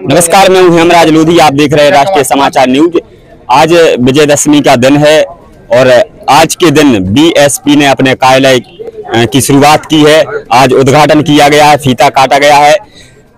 नमस्कार, मैं हूं हेमराज लोधी। आप देख रहे हैं राष्ट्रीय समाचार न्यूज। आज विजयदशमी का दिन है और आज के दिन बीएसपी ने अपने कार्यालय की शुरुआत की है। आज उद्घाटन किया गया है, फीता काटा गया है।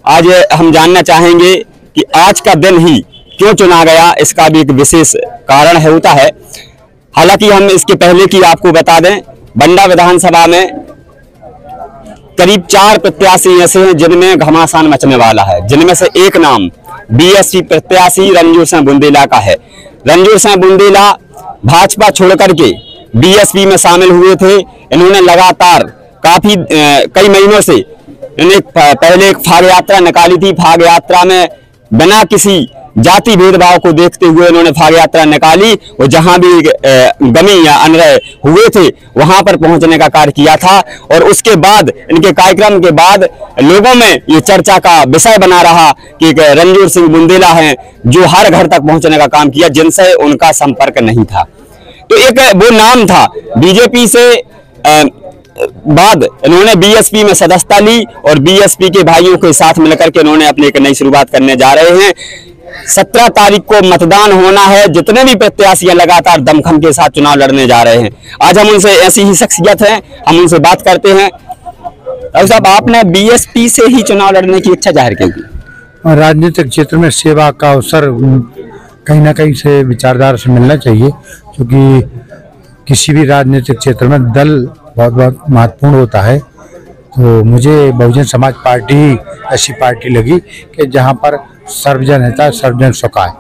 आज हम जानना चाहेंगे कि आज का दिन ही क्यों चुना गया, इसका भी एक विशेष कारण होता है। हालांकि हम इसके पहले की आपको बता दें, बंडा विधानसभा में करीब 4 प्रत्याशी ऐसे हैं जिनमें घमासान मचने वाला है, जिनमें से एक नाम बीएसपी प्रत्याशी रणजोर सिंह बुंदेला का है। रणजोर सिंह बुंदेला भाजपा छोड़कर के बीएसपी में शामिल हुए थे। इन्होंने लगातार कई महीनों से इन्हें पहले एक फाग यात्रा निकाली थी। फाग यात्रा में बिना किसी जाति भेदभाव को देखते हुए इन्होंने फाग यात्रा निकाली और जहां भी गमी या अनरय हुए थे वहां पर पहुंचने का कार्य किया था। और उसके बाद इनके कार्यक्रम के बाद लोगों में ये चर्चा का विषय बना रहा कि रणजोर सिंह बुंदेला हैं जो हर घर तक पहुंचने का काम किया जिनसे उनका संपर्क नहीं था। तो एक वो नाम था। बीजेपी से बाद इन्होंने बीएसपी में सदस्यता ली और बीएसपी के भाइयों के साथ मिलकर के इन्होंने अपनी एक नई शुरुआत करने जा रहे हैं। 17 तारीख को मतदान होना है। जितने भी प्रत्याशी लगातार दमखम के साथ चुनाव लड़ने जा रहे हैं। आज हम उनसे ऐसी ही शख्सियत हैं, हम उनसे बात करते हैं। अब साहब, आपने बीएसपी से ही चुनाव लड़ने की इच्छा जाहिर की? राजनीतिक क्षेत्र में सेवा का अवसर कहीं ना कहीं से विचारधारा से मिलना चाहिए, क्योंकि किसी भी राजनीतिक क्षेत्र में दल बहुत महत्वपूर्ण होता है। तो मुझे बहुजन समाज पार्टी ऐसी पार्टी लगी कि जहां पर सर्वजन हित सर्वजन सुखाय,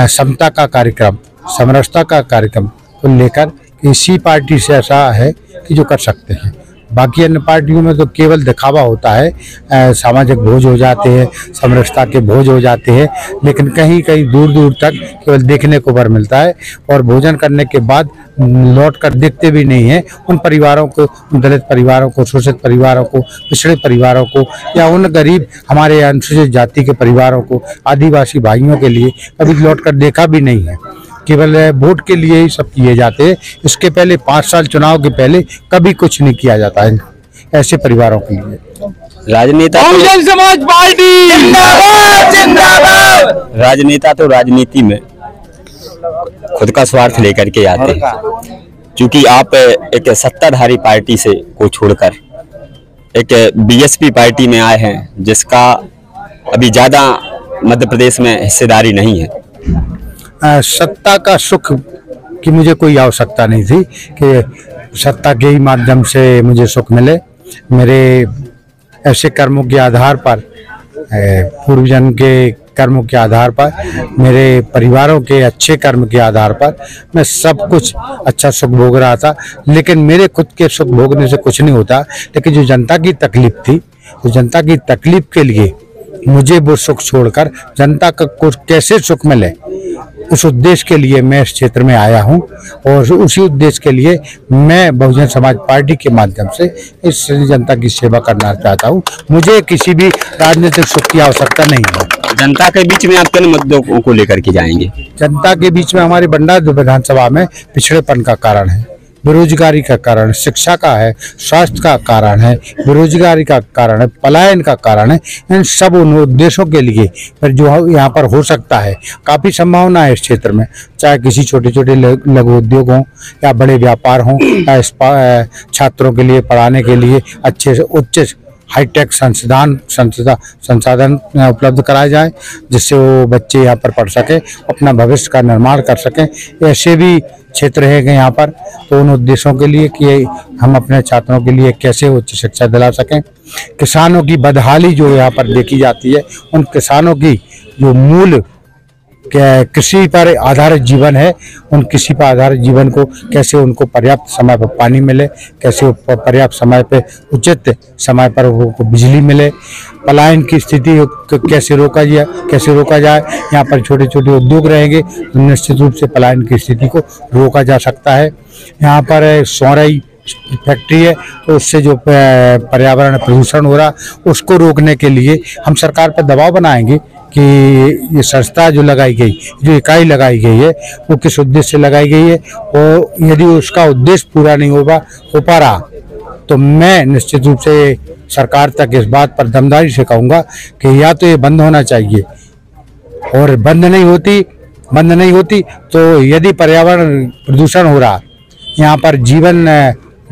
समता का कार्यक्रम, समरसता का कार्यक्रम को लेकर इसी पार्टी से ऐसा है कि जो कर सकते हैं। बाकी अन्य पार्टियों में तो केवल दिखावा होता है, सामाजिक भोज हो जाते हैं, समरसता के भोज हो जाते हैं, लेकिन कहीं कहीं दूर दूर तक केवल देखने को बर मिलता है और भोजन करने के बाद लौट कर देखते भी नहीं है उन परिवारों को, दलित परिवारों को, शोषित परिवारों को, पिछड़े परिवारों को या उन गरीब हमारे अनुसूचित जाति के परिवारों को, आदिवासी भाइयों के लिए कभी लौट कर देखा भी नहीं है। केवल वोट के लिए ही सब किए जाते हैं। इसके पहले 5 साल चुनाव के पहले कभी कुछ नहीं किया जाता है ऐसे परिवारों के लिए। राजनेता बहुजन समाज पार्टी जिंदाबाद जिंदाबाद। राजनेता तो राजनीति में खुद का स्वार्थ लेकर के आते हैं। क्योंकि आप एक सत्ताधारी पार्टी से को छोड़कर एक बीएसपी पार्टी में आए हैं जिसका अभी ज्यादा मध्य प्रदेश में हिस्सेदारी नहीं है। सत्ता का सुख की मुझे कोई आवश्यकता नहीं थी कि सत्ता के ही माध्यम से मुझे सुख मिले। मेरे ऐसे कर्मों के आधार पर, पूर्वजन के कर्मों के आधार पर, मेरे परिवारों के अच्छे कर्म के आधार पर मैं सब कुछ अच्छा सुख भोग रहा था। लेकिन मेरे खुद के सुख भोगने से कुछ नहीं होता, लेकिन जो जनता की तकलीफ थी, तो जनता की तकलीफ के लिए मुझे वो सुख छोड़कर जनता का कुछ कैसे सुख मिले, उस उद्देश्य के लिए मैं इस क्षेत्र में आया हूं और उसी उद्देश्य के लिए मैं बहुजन समाज पार्टी के माध्यम से इस जनता की सेवा करना चाहता हूं। मुझे किसी भी राजनीतिक सुख की आवश्यकता नहीं है। जनता के बीच में आप किन मुद्दों को लेकर के जाएंगे? जनता के बीच में हमारी बंडा विधानसभा में पिछड़ेपन का कारण है, बेरोजगारी का कारण, शिक्षा का है, स्वास्थ्य का कारण है, बेरोजगारी का कारण है, पलायन का कारण है। इन सब उन उद्देश्यों के लिए पर जो यहाँ पर हो सकता है, काफ़ी संभावना है इस क्षेत्र में, चाहे किसी छोटे छोटे लघु उद्योग हों या बड़े व्यापार हों, या छात्रों के लिए पढ़ाने के लिए अच्छे से उच्च हाईटेक संसाधन उपलब्ध कराए जाए, जिससे वो बच्चे यहाँ पर पढ़ सकें, अपना भविष्य का निर्माण कर सकें। ऐसे भी क्षेत्र है कि यहाँ पर, तो उन उद्देश्यों के लिए कि हम अपने छात्रों के लिए कैसे उच्च शिक्षा दिला सकें। किसानों की बदहाली जो यहाँ पर देखी जाती है, उन किसानों की जो मूल कृषि पर आधारित जीवन है, उन कृषि पर आधारित जीवन को कैसे उनको पर्याप्त समय पर पानी मिले, कैसे पर्याप्त समय पे उचित समय पर उनको बिजली मिले, पलायन की स्थिति कैसे रोका जाए। यहाँ पर छोटे छोटे उद्योग रहेंगे तो निश्चित रूप से पलायन की स्थिति को रोका जा सकता है। यहाँ पर सोराई फैक्ट्री है, तो उससे जो पर्यावरण प्रदूषण हो रहा उसको रोकने के लिए हम सरकार पर दबाव बनाएंगे कि ये संस्था जो लगाई गई, जो इकाई लगाई गई है, वो किस उद्देश्य से लगाई गई है, और यदि उसका उद्देश्य पूरा नहीं हो पा रहा तो मैं निश्चित रूप से सरकार तक इस बात पर दमदारी से कहूँगा कि या तो ये बंद होना चाहिए और बंद नहीं होती तो यदि पर्यावरण प्रदूषण हो रहा, यहाँ पर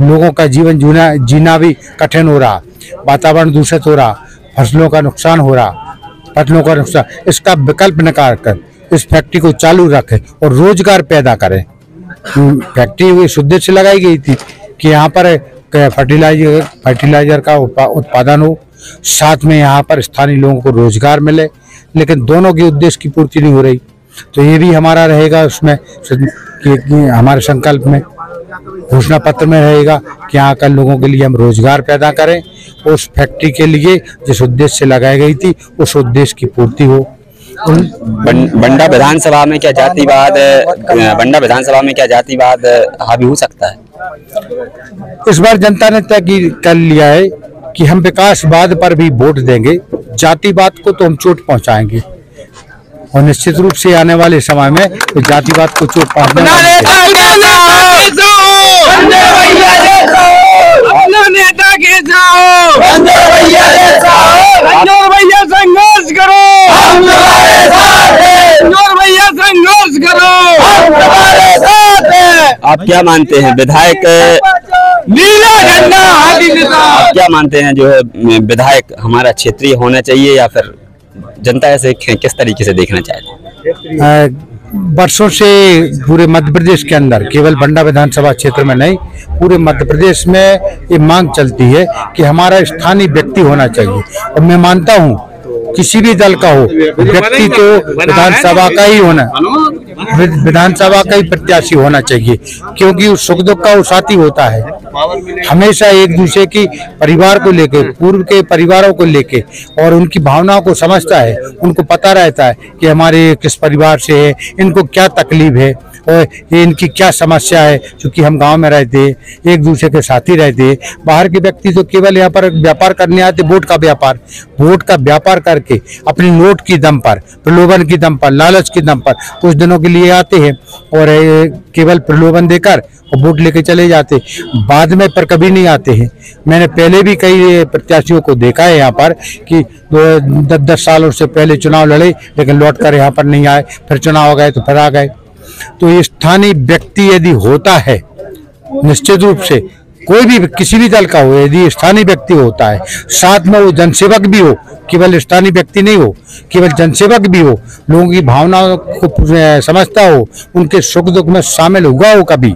लोगों का जीवन जीना भी कठिन हो रहा, वातावरण दूषित हो रहा, फसलों का नुकसान हो रहा, इसका विकल्प निकाल कर इस फैक्ट्री को चालू रखें और रोजगार पैदा करें। फैक्ट्री इस उद्देश्य से लगाई गई थी कि यहाँ पर फर्टिलाइजर का उत्पादन हो, साथ में यहाँ पर स्थानीय लोगों को रोजगार मिले, लेकिन दोनों के उद्देश्य की पूर्ति नहीं हो रही। तो ये भी हमारा रहेगा उसमें कि हमारे संकल्प में, घोषणा पत्र में रहेगा कि यहाँ के लोगों के लिए हम रोजगार पैदा करें, उस फैक्ट्री के लिए जिस उद्देश्य से लगाई गई थी उस उद्देश्य की पूर्ति हो। बंडा विधानसभा में क्या जातिवाद हावी हो सकता है? इस बार जनता ने तय कर लिया है कि हम विकासवाद पर भी वोट देंगे, जातिवाद को तो हम चोट पहुंचाएंगे और निश्चित रूप से आने वाले समय में जातिवाद को चोट पहुंचाने संघर्ष करो, संघर्ष करो। आप क्या मानते हैं विधायक नीला झंडा हाथी नेता, आप क्या मानते हैं जो है विधायक हमारा क्षेत्रीय होना चाहिए या फिर जनता ऐसे किस तरीके से देखना चाहती है? वर्षों से पूरे मध्य प्रदेश के अंदर, केवल बंडा विधानसभा क्षेत्र में नहीं, पूरे मध्य प्रदेश में ये मांग चलती है कि हमारा स्थानीय व्यक्ति होना चाहिए। और मैं मानता हूँ किसी भी दल का हो, व्यक्ति तो विधानसभा का ही होना, विधानसभा का ही प्रत्याशी होना चाहिए, क्योंकि उस सुख दुख का वो साथी होता है। हमेशा एक दूसरे की परिवार को लेके, पूर्व के परिवारों को लेके और उनकी भावनाओं को समझता है, उनको पता रहता है कि हमारे किस परिवार से है, इनको क्या तकलीफ है और ये इनकी क्या समस्या है। क्योंकि हम गांव में रहते, एक दूसरे के साथी रहते, बाहर के व्यक्ति तो केवल यहाँ पर व्यापार करने आते, वोट का व्यापार करके अपनी नोट की दम पर, प्रलोभन की दम पर, लालच की दम पर कुछ दिनों के लिए आते हैं और केवल प्रलोभन देकर और वोट लेके चले जाते, बाद में पर कभी नहीं आते हैं। मैंने पहले भी कई प्रत्याशियों को देखा है यहाँ पर कि 10 सालों से पहले चुनाव लड़े लेकिन लौट कर यहाँ पर नहीं आए, फिर चुनाव हो गए तो फिर आ गए। तो स्थानीय व्यक्ति यदि होता है, निश्चित रूप से कोई भी किसी भी दल का हो, यदि स्थानीय व्यक्ति होता है, साथ में वो जनसेवक भी हो, केवल स्थानीय व्यक्ति नहीं हो, केवल जनसेवक भी हो, लोगों की भावनाओं को समझता हो, उनके सुख दुख में शामिल हुआ हो, कभी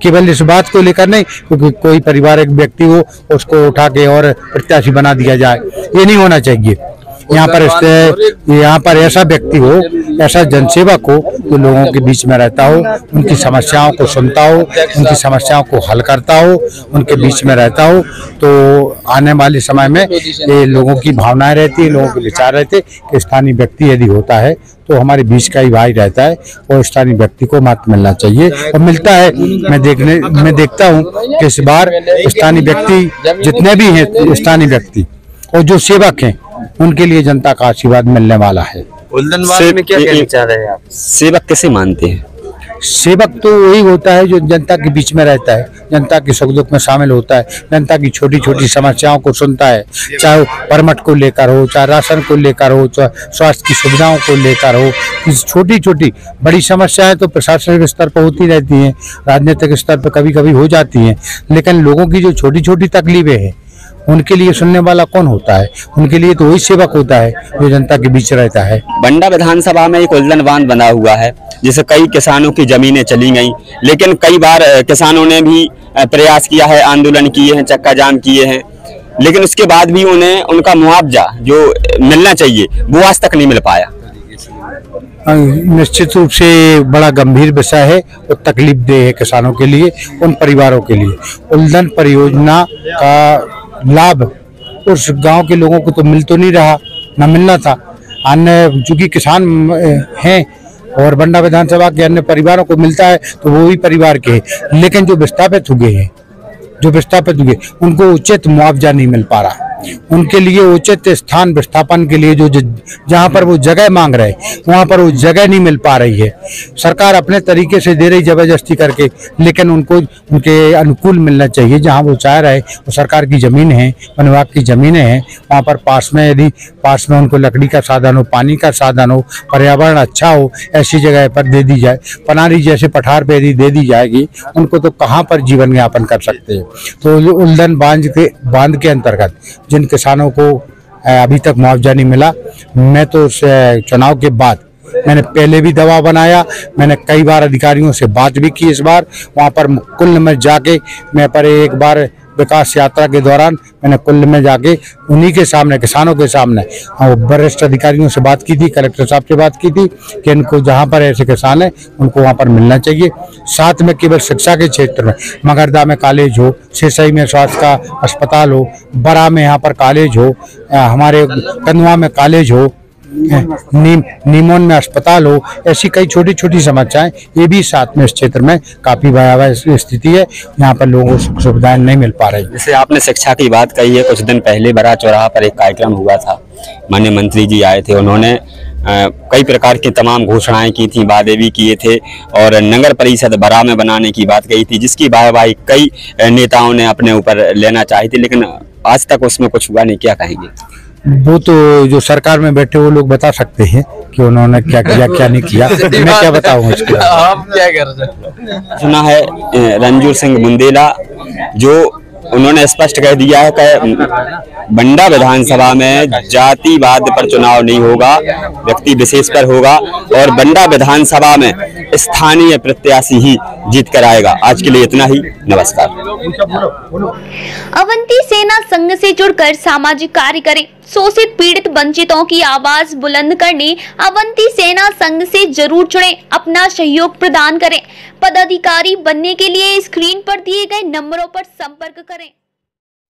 केवल इस बात को लेकर नहीं क्योंकि कोई पारिवारिक व्यक्ति हो उसको उठा के और प्रत्याशी बना दिया जाए, ये नहीं होना चाहिए। यहाँ पर ऐसा व्यक्ति हो, ऐसा जनसेवक हो जो लोगों के बीच में रहता हो, उनकी समस्याओं को सुनता हो, उनकी समस्याओं को हल करता हो, उनके बीच में रहता हो। तो आने वाले समय में ये लोगों की भावनाएं रहती है, लोगों के विचार रहते कि स्थानीय व्यक्ति यदि होता है तो हमारे बीच का ही भाई रहता है और स्थानीय व्यक्ति को मत मिलना चाहिए और मिलता है। मैं देखता हूँ कि इस बार स्थानीय व्यक्ति जितने भी हैं स्थानीय व्यक्ति और जो सेवक हैं उनके लिए जनता का आशीर्वाद मिलने वाला है। उल्लनवाद में क्या कहना चाह रहे हैं आप? सेवक कैसे मानते हैं? सेवक तो वही होता है जो जनता के बीच में रहता है, जनता के सुख दुख में शामिल होता है, जनता की छोटी छोटी समस्याओं को सुनता है, चाहे परमट को लेकर हो, चाहे राशन को लेकर हो, चाहे स्वास्थ्य की सुविधाओं को लेकर हो। छोटी छोटी बड़ी समस्याएं तो प्रशासनिक स्तर पर होती रहती हैं, राजनीतिक स्तर पर कभी कभी हो जाती हैं, लेकिन लोगों की जो छोटी छोटी तकलीफें हैं उनके लिए सुनने वाला कौन होता है? उनके लिए तो वही सेवक होता है जो जनता के बीच रहता है। बंडा विधानसभा में एक उल्लन बांध बना हुआ है जिससे कई किसानों की जमीनें चली गई, लेकिन कई बार किसानों ने भी प्रयास किया है, आंदोलन किए हैं, चक्का जाम किए हैं, लेकिन उसके बाद भी उन्हें उनका मुआवजा जो मिलना चाहिए वो आज तक नहीं मिल पाया। निश्चित रूप से बड़ा गंभीर विषय है और तकलीफ देह है किसानों के लिए, उन परिवारों के लिए। उल्लन परियोजना का लाभ उस गांव के लोगों को तो मिल तो नहीं रहा, न मिलना था। अन्य चूंकि किसान हैं और बंडा विधानसभा के अन्य परिवारों को मिलता है तो वो भी परिवार के हैं, लेकिन जो विस्थापित हुए हैं, उनको उचित मुआवजा नहीं मिल पा रहा। उनके लिए उचित स्थान विस्थापन के लिए जो जहाँ पर वो जगह मांग रहे वहाँ पर वो जगह नहीं मिल पा रही है। सरकार अपने तरीके से दे रही जबरदस्ती करके, लेकिन उनको उनके अनुकूल मिलना चाहिए। जहाँ वो चाह रहे वो सरकार की ज़मीन है, वन विभाग की ज़मीनें हैं, वहाँ पर पास में यदि पास में उनको लकड़ी का साधन हो, पानी का साधन हो, पर्यावरण अच्छा हो, ऐसी जगह पर दे दी जाए। पनारी जैसे पठार पे यदि दे दी जाएगी उनको तो कहाँ पर जीवन यापन कर सकते हैं। तो उल्दन बांध के अंतर्गत जिन किसानों को अभी तक मुआवजा नहीं मिला, मैं तो उस चुनाव के बाद मैंने पहले भी दबाव बनाया, मैंने कई बार अधिकारियों से बात भी की। इस बार वहाँ पर कुल्ल में जाके मैं पर एक बार विकास यात्रा के दौरान मैंने कुल्ल में जाके उन्हीं के सामने, किसानों के सामने वरिष्ठ अधिकारियों से बात की थी, कलेक्टर साहब से बात की थी कि इनको जहाँ पर ऐसे किसान हैं उनको वहाँ पर मिलना चाहिए। साथ में केवल शिक्षा के क्षेत्र में मगरदा में कॉलेज हो, सिरसई में स्वास्थ्य का अस्पताल हो, बरा में यहाँ पर कॉलेज हो, हमारे कन्वा में कॉलेज हो, नीमोन में अस्पताल हो, ऐसी कई छोटी छोटी समस्याएं ये भी साथ में इस क्षेत्र में काफी भयावह स्थिति है। यहाँ पर लोगों को सुविधाएं नहीं मिल पा रही। जैसे आपने शिक्षा की बात कही है, कुछ दिन पहले बड़ा चौराहा पर एक कार्यक्रम हुआ था, माननीय मंत्री जी आए थे, उन्होंने कई प्रकार की तमाम घोषणाएं की थी, वादे भी किए थे और नगर परिषद बरा में बनाने की बात कही थी, जिसकी वाहवाही कई नेताओं ने अपने ऊपर लेना चाही थी, लेकिन आज तक उसमें कुछ हुआ नहीं। क्या कहेंगे? वो तो जो सरकार में बैठे वो लोग बता सकते हैं कि उन्होंने क्या किया क्या नहीं किया, मैं क्या बताऊं इसके बारे में। आप क्या कर सकते? सुना है रणजूर सिंह बुंदेला, जो उन्होंने स्पष्ट कह दिया है कि बंडा विधानसभा में जातिवाद पर चुनाव नहीं होगा, व्यक्ति विशेष पर होगा और बंडा विधानसभा में स्थानीय प्रत्याशी ही जीत कर आएगा। आज के लिए इतना ही, नमस्कार। अवंती सेना संघ से जुड़कर सामाजिक कार्य करें, शोषित पीड़ित वंचितों की आवाज बुलंद करने अवंती सेना संघ से जरूर जुड़ें, अपना सहयोग प्रदान करें। पदाधिकारी बनने के लिए स्क्रीन पर दिए गए नंबरों पर संपर्क करें।